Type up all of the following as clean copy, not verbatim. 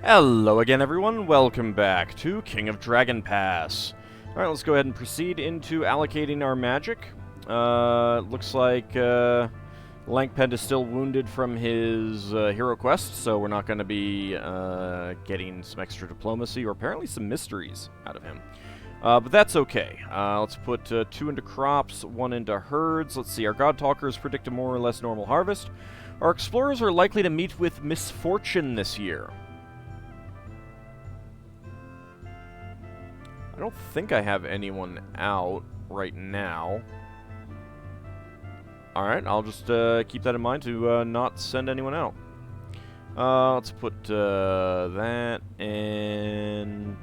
Hello again, everyone. Welcome back to King of Dragon Pass. Alright, let's go ahead and proceed into allocating our magic. Looks like Langpend is still wounded from his hero quest, so we're not going to be getting some extra diplomacy or apparently some mysteries out of him. But that's okay. Let's put 2 into crops, 1 into herds. Let's see, our God Talkers predict a more or less normal harvest. Our explorers are likely to meet with misfortune this year. I don't think I have anyone out right now. Alright, I'll just keep that in mind to not send anyone out. Let's put that and...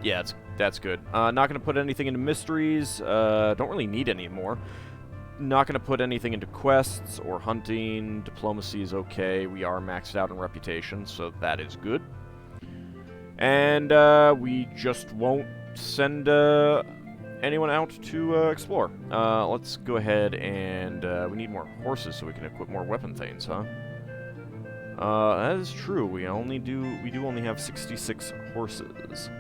yeah, that's good. Not going to put anything into mysteries. Don't really need any more. Not going to put anything into quests or hunting. Diplomacy is okay. We are maxed out in reputation, so that is good. And we just won't send anyone out to explore. Let's go ahead and we need more horses so we can equip more weapon things, huh? That is true. We do only have 66 horses.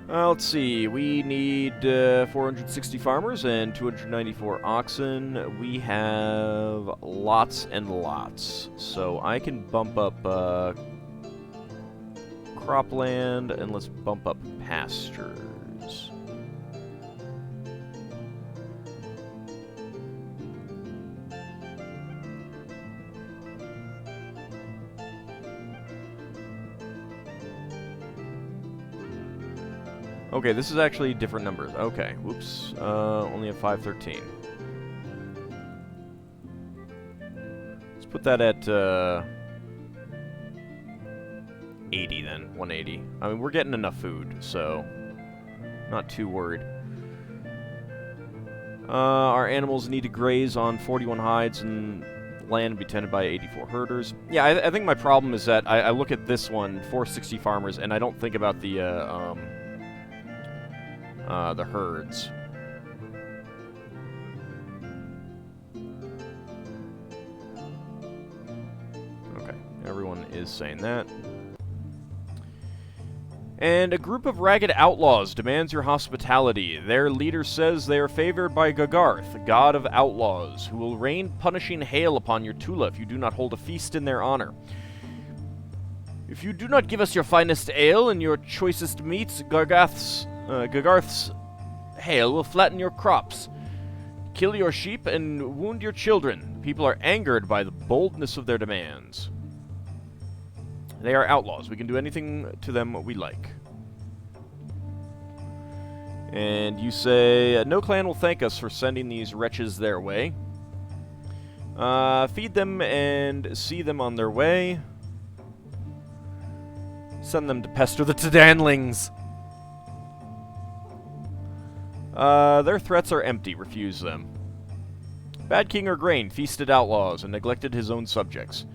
Let's see, we need 460 farmers and 294 oxen. We have lots and lots, so I can bump up cropland and let's bump up pastures. Okay, this is actually different numbers. Okay, whoops. Only have 513. Let's put that at 80 then. 180. I mean, we're getting enough food, so not too worried. Our animals need to graze on 41 hides and land and be tended by 84 herders. Yeah, I think my problem is that I look at this one, 460 farmers, and I don't think about the herds. Okay, everyone is saying that. And a group of ragged outlaws demands your hospitality. Their leader says they are favored by Glorantha, god of outlaws, who will rain punishing hail upon your Tula if you do not hold a feast in their honor. If you do not give us your finest ale and your choicest meats, Glorantha's hail will flatten your crops, kill your sheep, and wound your children. People are angered by the boldness of their demands. They are outlaws. We can do anything to them we like. And you say, no clan will thank us for sending these wretches their way. Feed them and see them on their way. Send them to pester the Tadanlings. Their threats are empty. Refuse them. Bad King Grain feasted outlaws and neglected his own subjects.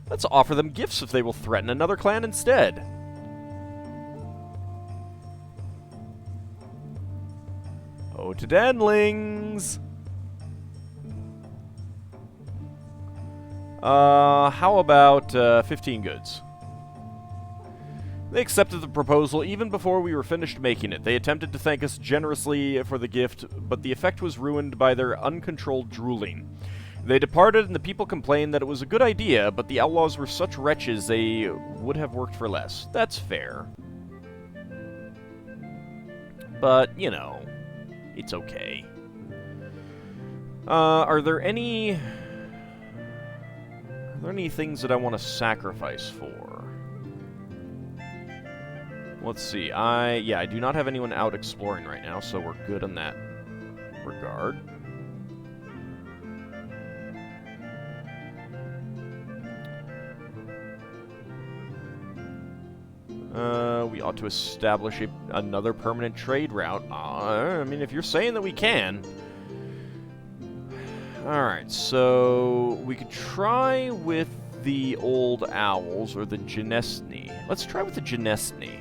Let's offer them gifts if they will threaten another clan instead. Oh, Tadanlings! How about 15 goods? They accepted the proposal even before we were finished making it. They attempted to thank us generously for the gift, but the effect was ruined by their uncontrolled drooling. They departed, and the people complained that it was a good idea, but the outlaws were such wretches they would have worked for less. That's fair. But, you know, it's okay. Are there any things that I want to sacrifice for? Let's see. I do not have anyone out exploring right now, so we're good in that regard. We ought to establish another permanent trade route. I mean, if you're saying that we can. Alright, so we could try with the old owls or the Genestni. Let's try with the Genestni.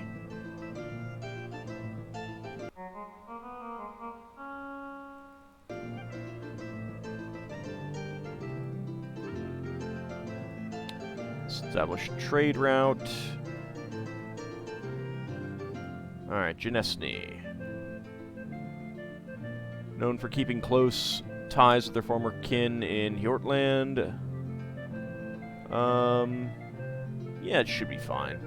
Establish trade route. Alright, Genesny. Known for keeping close ties with their former kin in Hjortland. Yeah, it should be fine.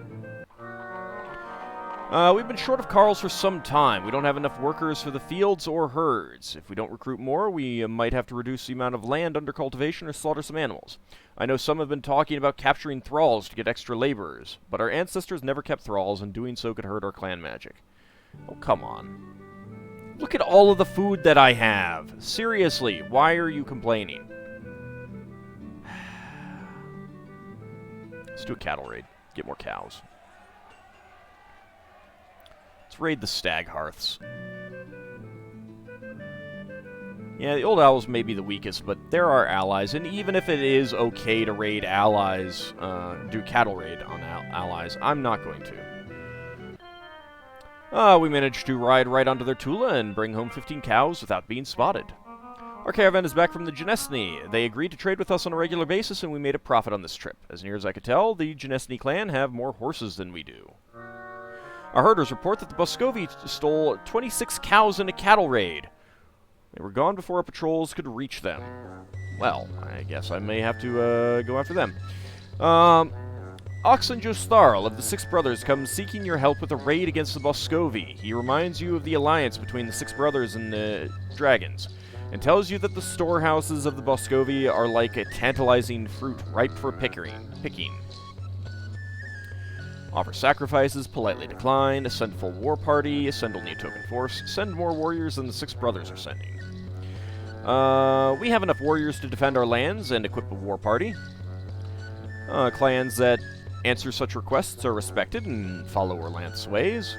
We've been short of Carls for some time. We don't have enough workers for the fields or herds. If we don't recruit more, we might have to reduce the amount of land under cultivation or slaughter some animals. I know some have been talking about capturing thralls to get extra laborers, but our ancestors never kept thralls, and doing so could hurt our clan magic. Oh, come on. Look at all of the food that I have. Seriously, why are you complaining? Let's do a cattle raid. Get more cows. Let's raid the stag hearths. Yeah, the old owls may be the weakest, but they're our allies, and even if it is okay to raid allies, do cattle raid on allies, I'm not going to. We managed to ride right onto their Tula and bring home 15 cows without being spotted. Our caravan is back from the Genesny. They agreed to trade with us on a regular basis, and we made a profit on this trip. As near as I could tell, the Genesny clan have more horses than we do. Our herders report that the Bosco V stole 26 cows in a cattle raid. They were gone before our patrols could reach them. Well, I guess I may have to go after them. Oxen Jostarl of the Six Brothers comes seeking your help with a raid against the Bosco V. He reminds you of the alliance between the Six Brothers and the dragons, and tells you that the storehouses of the Bosco V are like a tantalizing fruit ripe for picking. Offer sacrifices, politely decline, send a full war party, send only a token force, send more warriors than the Six Brothers are sending. We have enough warriors to defend our lands and equip a war party. Clans that answer such requests are respected and follow Orlanth's ways.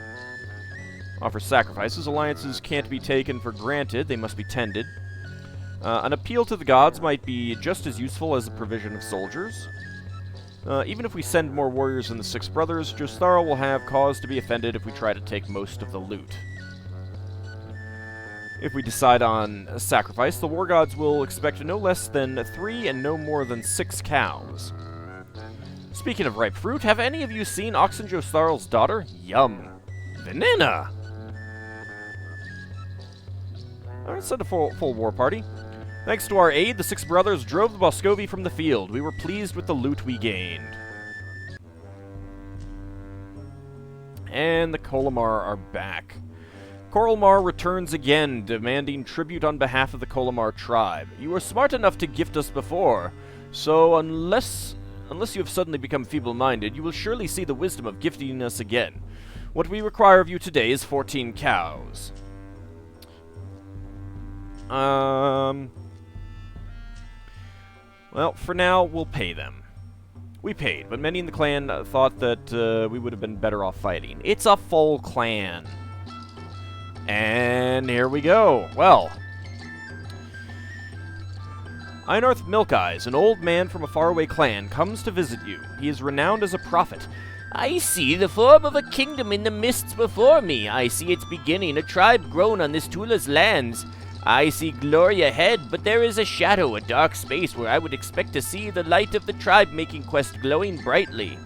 Offer sacrifices. Alliances can't be taken for granted, they must be tended. An appeal to the gods might be just as useful as the provision of soldiers. Even if we send more warriors than the Six Brothers, Jostarl will have cause to be offended if we try to take most of the loot. If we decide on a sacrifice, the war gods will expect no less than 3 and no more than 6 cows. Speaking of ripe fruit, have any of you seen Oxen Jostarl's daughter? Yum. Venena! Alright, send a full war party. Thanks to our aid, the Six Brothers drove the Bosco V from the field. We were pleased with the loot we gained. And the Kolamar are back. Koralmar returns again, demanding tribute on behalf of the Kolamar tribe. You were smart enough to gift us before, so unless you have suddenly become feeble-minded, you will surely see the wisdom of gifting us again. What we require of you today is 14 cows. Well, for now, we'll pay them. We paid, but many in the clan thought that we would have been better off fighting. It's a full clan. And here we go. Well, Einarth Milkeyes, an old man from a faraway clan, comes to visit you. He is renowned as a prophet. I see the form of a kingdom in the mists before me. I see its beginning, a tribe grown on this Tula's lands. I see glory ahead, but there is a shadow, a dark space where I would expect to see the light of the tribe-making quest glowing brightly.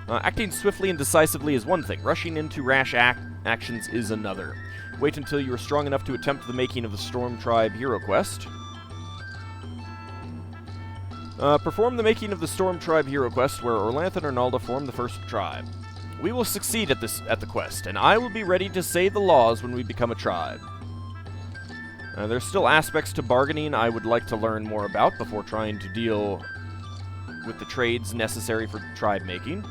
Acting swiftly and decisively is one thing. Rushing into rash actions is another. Wait until you are strong enough to attempt the making of the Storm Tribe hero quest. Perform the making of the Storm Tribe hero quest, where Orlanth and Arnalda form the first tribe. We will succeed at the quest, and I will be ready to say the laws when we become a tribe. There's still aspects to bargaining I would like to learn more about before trying to deal with the trades necessary for tribe making.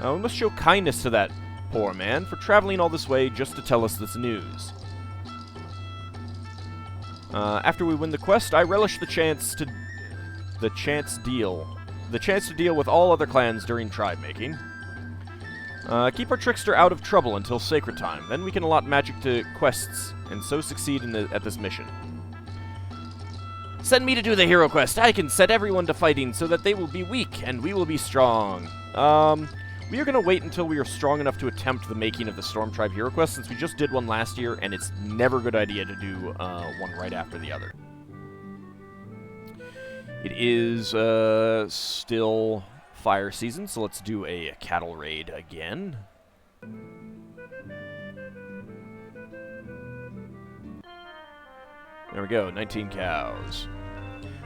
We must show kindness to that poor man for traveling all this way just to tell us this news. After we win the quest, I relish the chance to deal with all other clans during tribe making. Keep our trickster out of trouble until sacred time. Then we can allot magic to quests, and so succeed at this mission. Send me to do the hero quest. I can set everyone to fighting so that they will be weak, and we will be strong. We are going to wait until we are strong enough to attempt the making of the Storm Tribe hero quest, since we just did one last year, and it's never a good idea to do one right after the other. It is still fire season, so let's do a cattle raid again. There we go, 19 cows.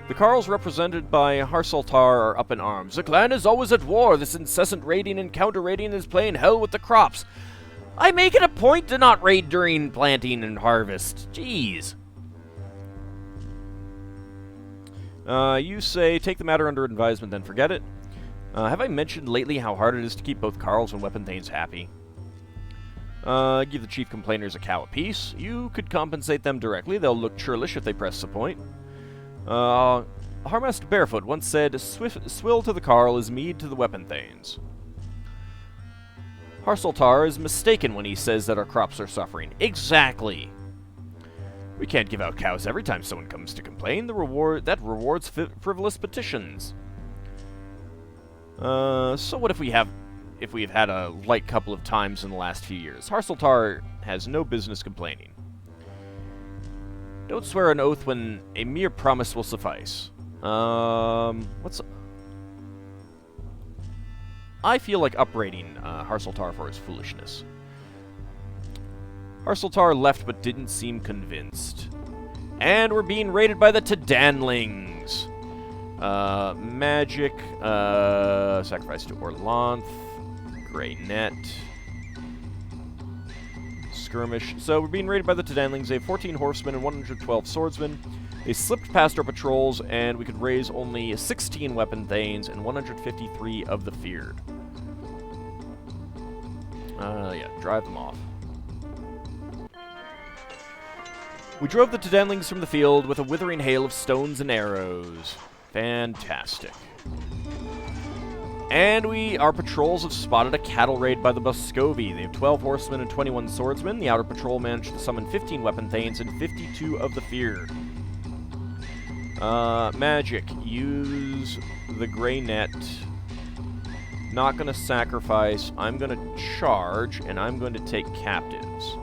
The Carls, represented by Harsaltar, are up in arms. The clan is always at war. This incessant raiding and counter-raiding is playing hell with the crops. I make it a point to not raid during planting and harvest. Jeez. You say, take the matter under advisement, then forget it. Have I mentioned lately how hard it is to keep both Carls and Weapon Thanes happy? Give the chief complainers a cow apiece. You could compensate them directly. They'll look churlish if they press the point. Harmaster Barefoot once said, swill to the Carl is mead to the Weapon Thanes. Harsaltar is mistaken when he says that our crops are suffering. Exactly! We can't give out cows every time someone comes to complain. That rewards frivolous petitions. So what if we've had a light couple of times in the last few years? Harsaltar has no business complaining. Don't swear an oath when a mere promise will suffice. I feel like upbraiding Harsaltar for his foolishness. Harsaltar left but didn't seem convinced. And we're being raided by the Tadanlings. Magic, sacrifice to Orlanth, Grey Net, Skirmish. So we're being raided by the Tadanlings. They have 14 horsemen and 112 swordsmen. They slipped past our patrols, and we could raise only 16 Weapon Thanes and 153 of the Feared. Yeah, drive them off. We drove the Tadanlings from the field with a withering hail of stones and arrows. Fantastic. And our patrols have spotted a cattle raid by the Bosco V. They have 12 horsemen and 21 swordsmen. The outer patrol managed to summon 15 Weapon Thanes and 52 of the Feared. Magic. Use the Grey Net. Not going to sacrifice. I'm going to charge, and I'm going to take captives.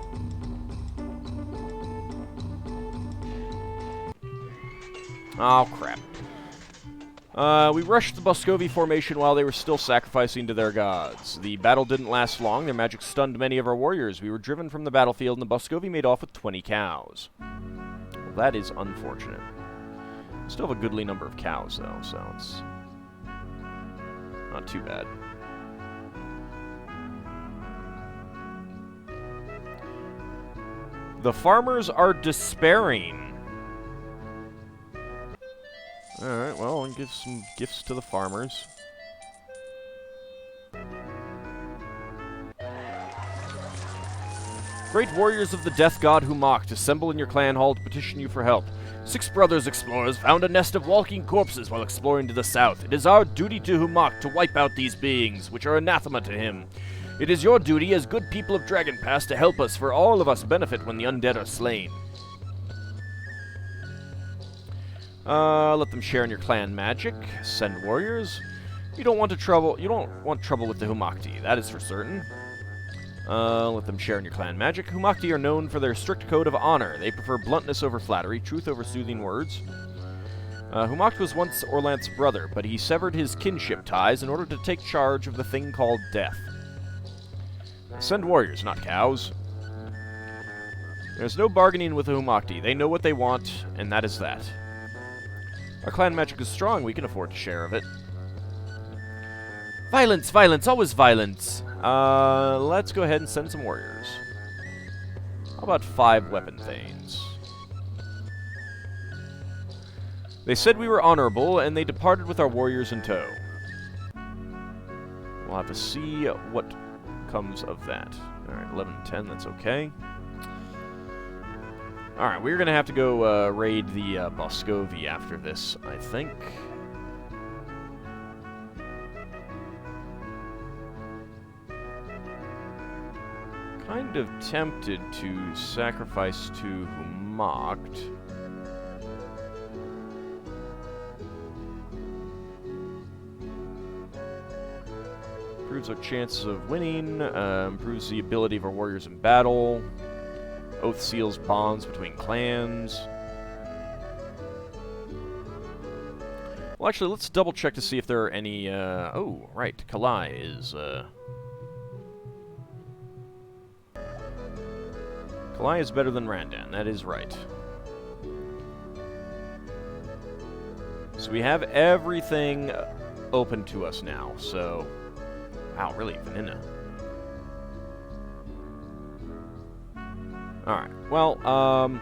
Oh, crap. We rushed the Bosco V formation while they were still sacrificing to their gods. The battle didn't last long. Their magic stunned many of our warriors. We were driven from the battlefield, and the Bosco V made off with 20 cows. Well, that is unfortunate. Still have a goodly number of cows, though, so it's not too bad. The farmers are despairing. Alright, well, I'll give some gifts to the farmers. Great warriors of the death god who mocked, assemble in your clan hall to petition you for help. 6 brothers explorers found a nest of walking corpses while exploring to the south. It is our duty to Humak to wipe out these beings, which are anathema to him. It is your duty as good people of Dragon Pass to help us, for all of us benefit when the undead are slain. Let them share in your clan magic. Send warriors. You don't want trouble with the Humakti, that is for certain. Let them share in your clan magic. Humakti are known for their strict code of honor. They prefer bluntness over flattery, truth over soothing words. Humakti was once Orlanth's brother, but he severed his kinship ties in order to take charge of the thing called death. Send warriors, not cows. There's no bargaining with the Humakti. They know what they want, and that is that. Our clan magic is strong. We can afford to share of it. Violence, violence, always violence. Let's go ahead and send some warriors. How about 5 Weapon Thanes? They said we were honorable, and they departed with our warriors in tow. We'll have to see what comes of that. Alright, 11 and 10, that's okay. Alright, we're going to have to go raid the Bosco V after this, I think. Kind of tempted to sacrifice to Humakti. Improves our chances of winning, improves the ability of our warriors in battle. Oath seals bonds between clans. Well, actually, let's double check to see if there are any, oh, right, Kalai is, Kalai is better than Randan, that is right. So we have everything open to us now, so... Wow, really, Vanilla. Alright, well,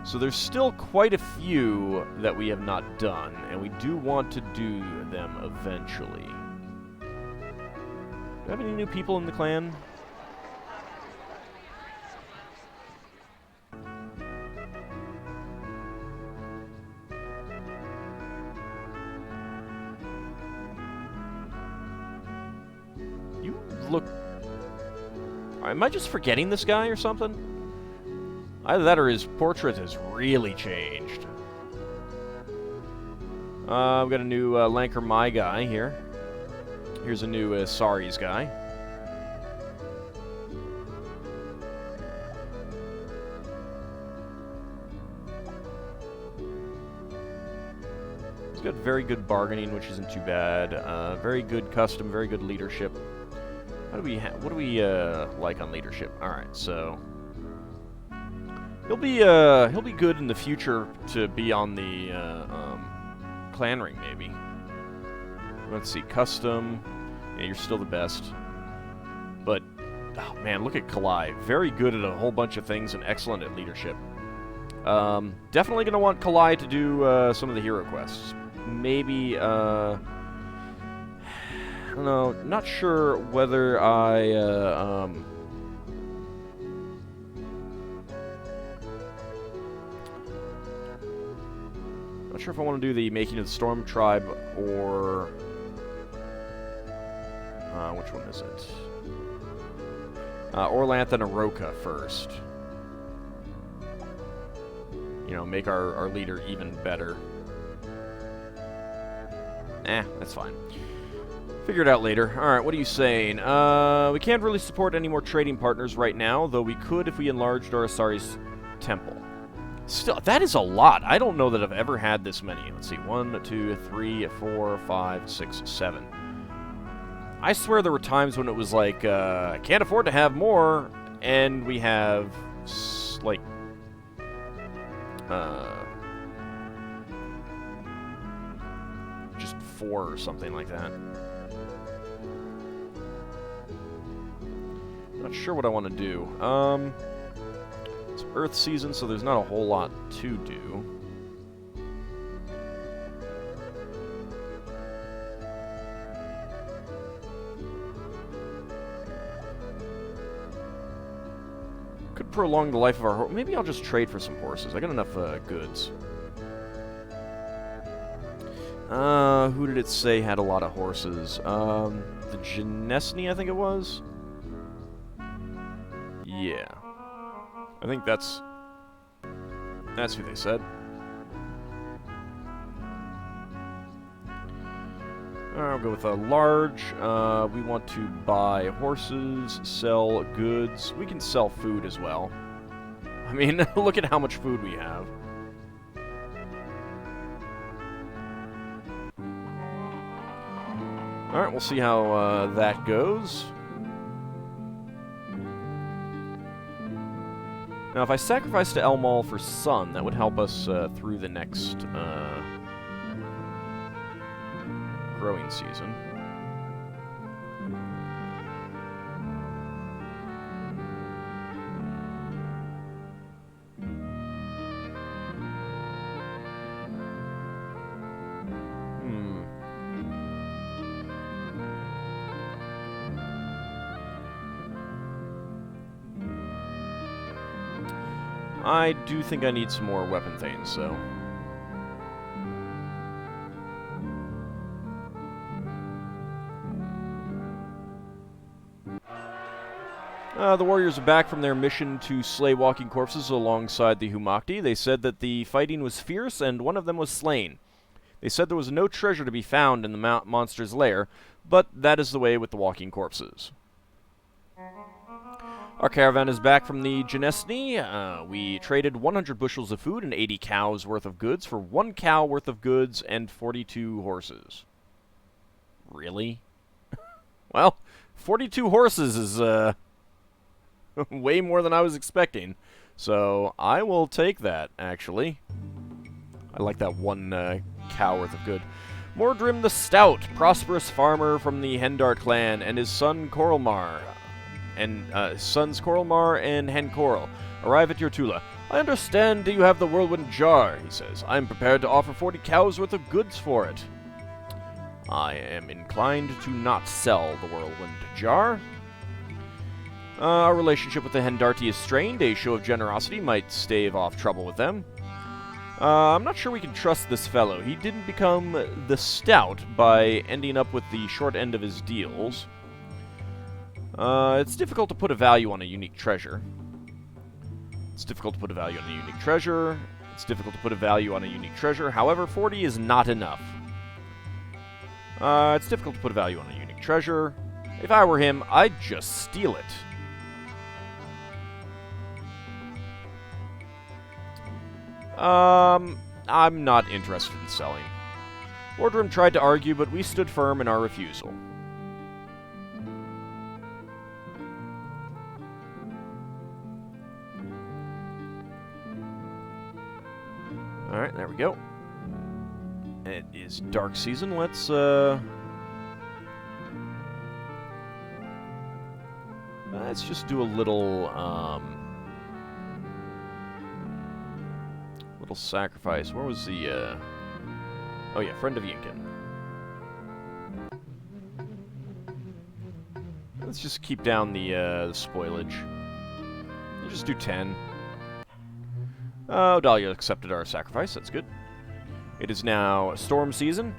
so there's still quite a few that we have not done, and we do want to do them eventually. Do we have any new people in the clan? You look... Am I just forgetting this guy or something? Either that or his portrait has really changed. We've got a new Lanker Mai guy here. Here's a new Sari's guy. He's got very good bargaining, which isn't too bad. Very good custom, very good leadership. What do we like on leadership? All right, so he'll be good in the future to be on the clan ring, maybe. Let's see, custom. Yeah, you're still the best. But oh man, look at Kalai. Very good at a whole bunch of things and excellent at leadership. Definitely gonna want Kalai to do some of the hero quests. Maybe I don't know, not sure whether I, not sure if I want to do the Making of the Storm Tribe, or, which one is it? Glorantha and Aroka first. You know, make our leader even better. That's fine. Figure it out later. Alright, what are you saying? We can't really support any more trading partners right now, though we could if we enlarged Asari's temple. Still, that is a lot. I don't know that I've ever had this many. Let's see. 1, 2, 3, 4, 5, 6, 7. I swear there were times when it was like, I can't afford to have more, and we have, like, just 4 or something like that. Not sure what I want to do. It's Earth season, so there's not a whole lot to do. Could prolong the life of our horse. Maybe I'll just trade for some horses. I got enough goods. Who did it say had a lot of horses? The Genesny, I think it was? Yeah. I think that's who they said. I'll go with a large. We want to buy horses, sell goods. We can sell food as well. I mean, look at how much food we have. Alright, we'll see how that goes. Now, if I sacrifice to Elmal for Sun, that would help us through the next growing season. I do think I need some more weapon things, so... The warriors are back from their mission to slay walking corpses alongside the Humakti. They said that the fighting was fierce and one of them was slain. They said there was no treasure to be found in the monster's lair, but that is the way with the walking corpses. Our caravan is back from the Genesny. We traded 100 bushels of food and 80 cows worth of goods for 1 cow worth of goods and 42 horses. Really? Well, 42 horses is way more than I was expecting. So I will take that, actually. I like that 1 cow worth of good. Mordrim the Stout, prosperous farmer from the Hendart clan, and his son Coralmar, and sons Coralmar and Hencoral arrive at your Tula. I understand you have the whirlwind jar, he says. I am prepared to offer 40 cows worth of goods for it. I am inclined to not sell the whirlwind jar. Our relationship with the Hendarti is strained. A show of generosity might stave off trouble with them. I'm not sure we can trust this fellow. He didn't become the Stout by ending up with the short end of his deals. It's difficult to put a value on a unique treasure. It's difficult to put a value on a unique treasure. It's difficult to put a value on a unique treasure. However, 40 is not enough. It's difficult to put a value on a unique treasure. If I were him, I'd just steal it. I'm not interested in selling. Mordrim tried to argue, but we stood firm in our refusal. Alright, there we go. It is dark season. Let's just do a little, little sacrifice. Where was the, oh yeah, Friend of Yinkin. Let's just keep down the spoilage. We'll just do 10. Oh, Dahlia accepted our sacrifice. That's good. It is now storm season.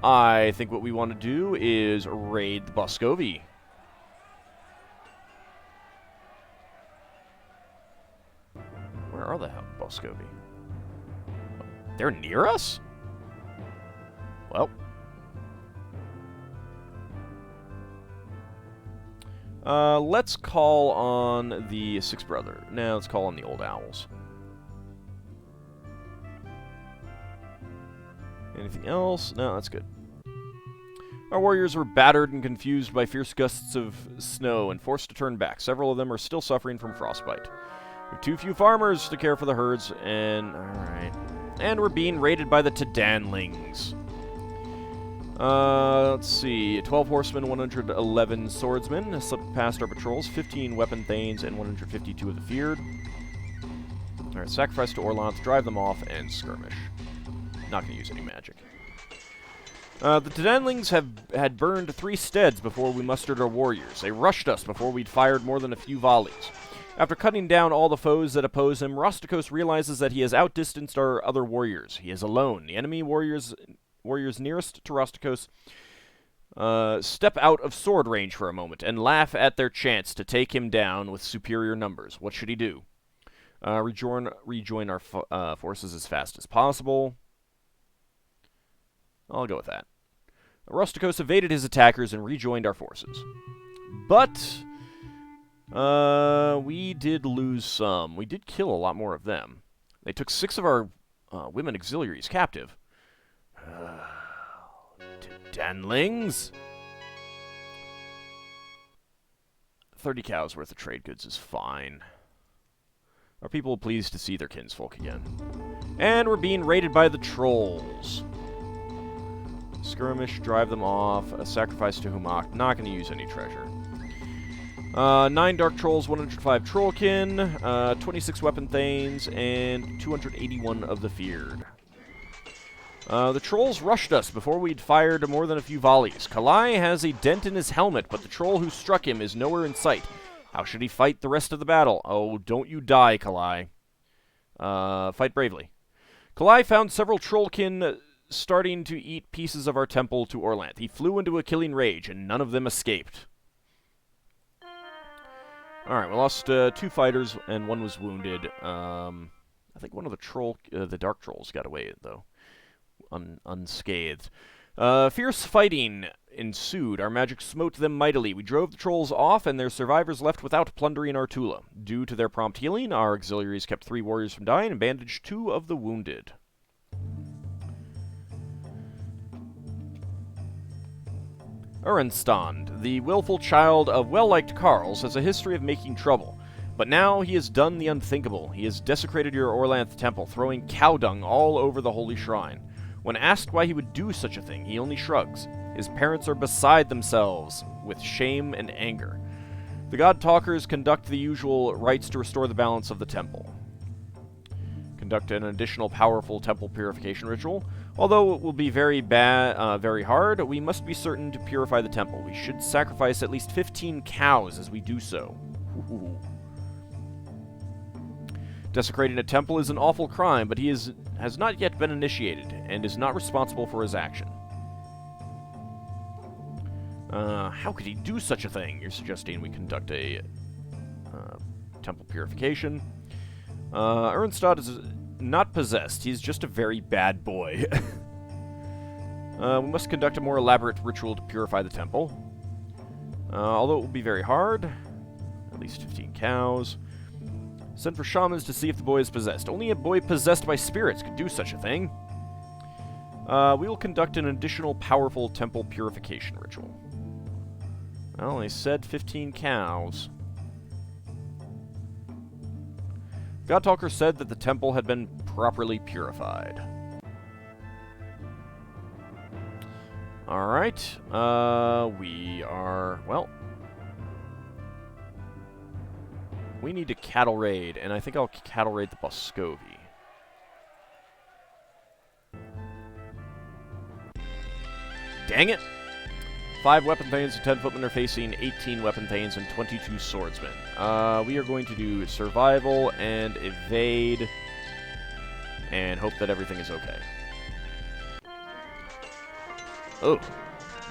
I think what we want to do is raid the Bosco V. Where are the Bosco V? They're near us? Well. Let's call on the Sixth Brother. Now let's call on the Old Owls. Anything else? No, that's good. Our warriors were battered and confused by fierce gusts of snow and forced to turn back. Several of them are still suffering from frostbite. We have too few farmers to care for the herds, and... alright. And we're being raided by the Tadanlings. Let's see. 12 horsemen, 111 swordsmen slipped past our patrols, 15 weapon thanes, and 152 of the feared. Alright, sacrifice to Orlanth, drive them off, and skirmish. Not going to use any magic. The Tadanlings had burned 3 steads before we mustered our warriors. They rushed us before we'd fired more than a few volleys. After cutting down all the foes that oppose him, Rostikos realizes that he has outdistanced our other warriors. He is alone. The enemy warriors nearest to Rostikos step out of sword range for a moment and laugh at their chance to take him down with superior numbers. What should he do? Rejoin our forces as fast as possible. I'll go with that. Rusticos evaded his attackers and rejoined our forces. But we did lose some. We did kill a lot more of them. They took 6 of our women auxiliaries captive. Danlings? 30 cows worth of trade goods is fine. Are people pleased to see their kinsfolk again? And we're being raided by the trolls. Skirmish, drive them off. A sacrifice to Humak. Not going to use any treasure. 9 dark trolls, 105 trollkin, 26 weapon thanes, and 281 of the feared. The trolls rushed us before we'd fired more than a few volleys. Kalai has a dent in his helmet, but the troll who struck him is nowhere in sight. How should he fight the rest of the battle? Oh, don't you die, Kalai. Fight bravely. Kalai found several trollkin starting to eat pieces of our temple to Orlanth. He flew into a killing rage, and none of them escaped. Alright, we lost 2 fighters, and 1 was wounded. I think one of the dark trolls got away, though. Unscathed. Fierce fighting ensued. Our magic smote them mightily. We drove the trolls off, and their survivors left without plundering our Tula. Due to their prompt healing, our auxiliaries kept 3 warriors from dying and bandaged 2 of the wounded. Urenstand, the willful child of well-liked Carls, has a history of making trouble. But now he has done the unthinkable. He has desecrated your Orlanth temple, throwing cow dung all over the holy shrine. When asked why he would do such a thing, he only shrugs. His parents are beside themselves with shame and anger. The God Talkers conduct the usual rites to restore the balance of the temple. Conduct an additional powerful temple purification ritual. Although it will be very hard, we must be certain to purify the temple. We should sacrifice at least 15 cows as we do so. Ooh. Desecrating a temple is an awful crime, but he has not yet been initiated, and is not responsible for his action. How could he do such a thing? You're suggesting we conduct a temple purification. Ernstad is not possessed. He's just a very bad boy. We must conduct a more elaborate ritual to purify the temple. Although it will be very hard. At least 15 cows. Send for shamans to see if the boy is possessed. Only a boy possessed by spirits could do such a thing. We will conduct an additional powerful temple purification ritual. Well, they said 15 cows. Godtalker said that the temple had been properly purified. Alright, we are, well, we need to cattle raid, and I think I'll cattle raid the Bosco V. Dang it! 5 weapon thanes and 10 footmen are facing 18 weapon thanes and 22 swordsmen. We are going to do survival and evade and hope that everything is okay. Oh.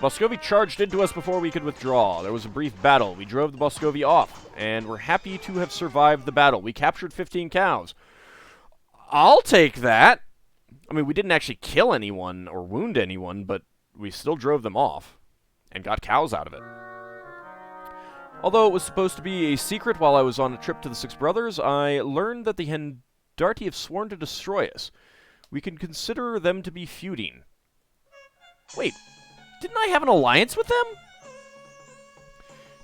Bosco V charged into us before we could withdraw. There was a brief battle. We drove the Bosco V off, and we're happy to have survived the battle. We captured 15 cows. I'll take that. I mean, we didn't actually kill anyone or wound anyone, but we still drove them off and got cows out of it. Although it was supposed to be a secret while I was on a trip to the Six Brothers, I learned that the Hendarti have sworn to destroy us. We can consider them to be feuding. Wait, didn't I have an alliance with them?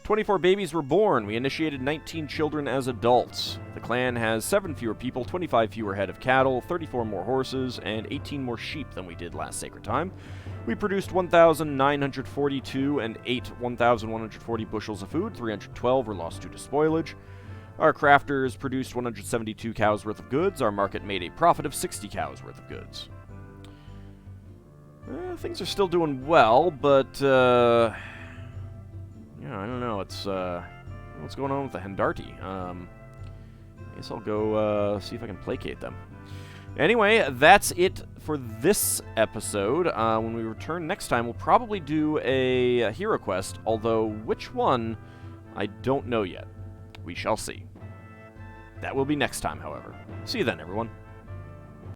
24 babies were born. We initiated 19 children as adults. The clan has 7 fewer people, 25 fewer head of cattle, 34 more horses, and 18 more sheep than we did last Sacred Time. We produced 1,942 and ate 1,140 bushels of food. 312 were lost due to spoilage. Our crafters produced 172 cows worth of goods. Our market made a profit of 60 cows worth of goods. Things are still doing well, but, yeah, I don't know. It's, what's going on with the Hendarti? I guess I'll go, see if I can placate them. Anyway, that's it for this episode. When we return next time, we'll probably do a hero quest, although which one, I don't know yet. We shall see. That will be next time, however. See you then, everyone.